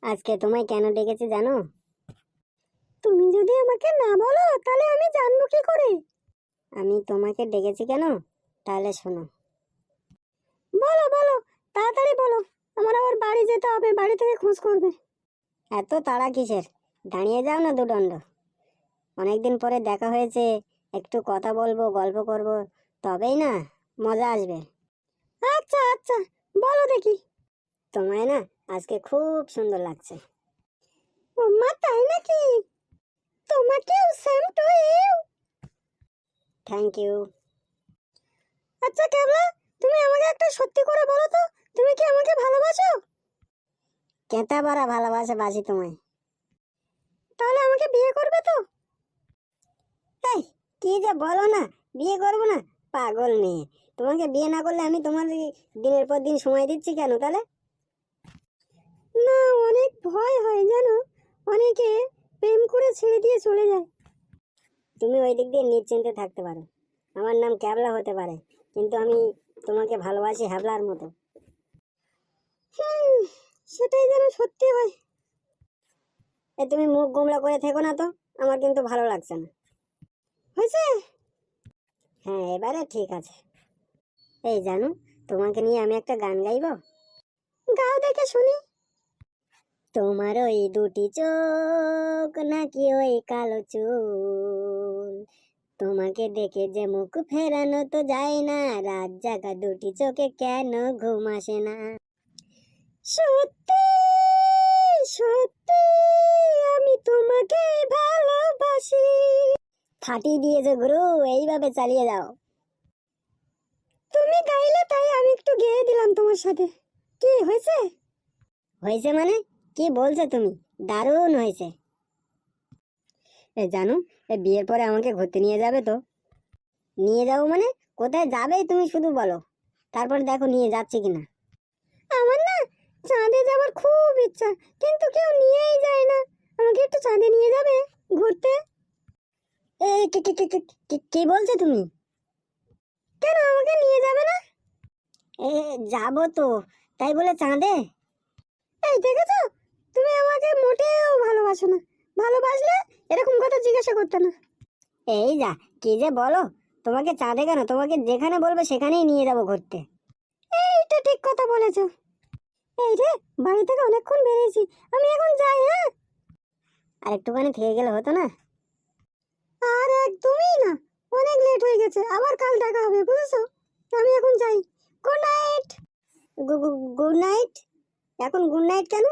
আজকে তোমায় কেন ডেকেছি জানো? তুমি যদি আমাকে না বলো তাহলে আমি জানবো কি করে? আমি তোমাকে ডেকেছি কেন তাহলে শোনো। বলো বলো, তাড়াতাড়ি বলো। আমার আবার বাড়ি যেতে হবে, বাড়ি থেকে খোঁজ করবে। এত তাড়া কিসের? দাঁড়িয়ে যাও না দুদণ্ড। অনেকদিন পরে দেখা হয়েছে, একটু কথা বলবো, গল্প করব, তবেই না মজা আসবে। আচ্ছা আচ্ছা, বলো দেখি। তোমায় না আজকে খুব সুন্দর লাগছে। ও মা, তাই নাকি? তোমাকেও same to you. Thank you. আচ্ছা কেবলা, তুমি আমাকে একটা সত্যি করে বলো তো, তুমি কি আমাকে ভালোবাসো? কেতা বাড়া ভালোবাসা বাসি তোমায়। তাহলে আমাকে বিয়ে করবে তো? এই কি যে বলো না, বিয়ে করবো না? পাগল মেয়ে, তোমাকে বিয়ে না করলে আমি তোমার দিনের পর দিন সময় দিচ্ছি কেন তাহলে? না, অনেক ভয় হয় জানো, অনেকে প্রেম করে ছেড়ে দিয়ে চলে যায়। তুমি ওই দিক দিয়ে নিশ্চিন্তে থাকতে পারো, আমার নাম ক্যাবলা হতে পারে, কিন্তু আমি তোমাকে ভালোবাসি হ্যাবলার মতো। হুম, সেটাই যেন সত্যি হয়। তুমি মুখ গোমড়া করে থেকো না তো, আমার কিন্তু ভালো লাগছে না। হয়েছে? হ্যাঁ, এবারে ঠিক আছে। এই জানো, তোমাকে নিয়ে আমি একটা গান গাইবো। গাও দেখে শুনি। তোমার ওই দুটি চোখ নাকি ওই কালো চুল, তোমাকে দেখে যে মুখ ফেরানো তো যায় না, রাত জাগা দুটি চোখে কেন ঘুম আসে না। সত্যি সত্যি আমি তোমাকে ভালোবাসি। ফাটিয়ে দিয়েছো গুরু, এইভাবে চালিয়ে যাও। তুমি গাইলে তাই আমি একটু গেয়ে দিলাম তোমার সাথে। কি হয়েছে? হয়েছে মানে? কি বলছো তুমি? দারুণ হয়েছে। জানো, বিয়ের পরে আমাকে ঘুরতে নিয়ে যাবে তো? নিয়ে যাবো মানে? কোথায় যাবে তুমি শুধু বলো, তারপর দেখো নিয়ে যাচ্ছে কিনা। আমার না চাঁদে যাবার খুব ইচ্ছা, কিন্তু কেউ নিয়েই যায় না। আমাকে একটু চাঁদে নিয়ে যাবে ঘুরতে? এ কি বলছো তুমি? কেন আমাকে নিয়ে যাবে না? এ যাবো তো, তাই বলে চাঁদে? এই দেখেছো, তুমি আমাকে মোটেও ভালোবাসো না। ভালোবাসলে এরকম কথা জিজ্ঞাসা করতে না। এই যা, কি যে বলো! তোমাকে চাঁদে কেন, তোমাকে যেখানে বলবে সেখানেই নিয়ে যাবো ঘুরতে। এইটা ঠিক কথা বলেছো। এই রে, বাড়ি থেকে অনেকক্ষণ বেরিয়েছি, আমি এখন যাই, হ্যাঁ? আর একটুখানি থেকে গেলে হতো না? আর একদমই না, অনেক লেট হয়ে গেছে, আবার কাল দেখা হবে, বুঝেছো? আমি এখন যাই। Good night. Good night? এখন গুড নাইট কেন?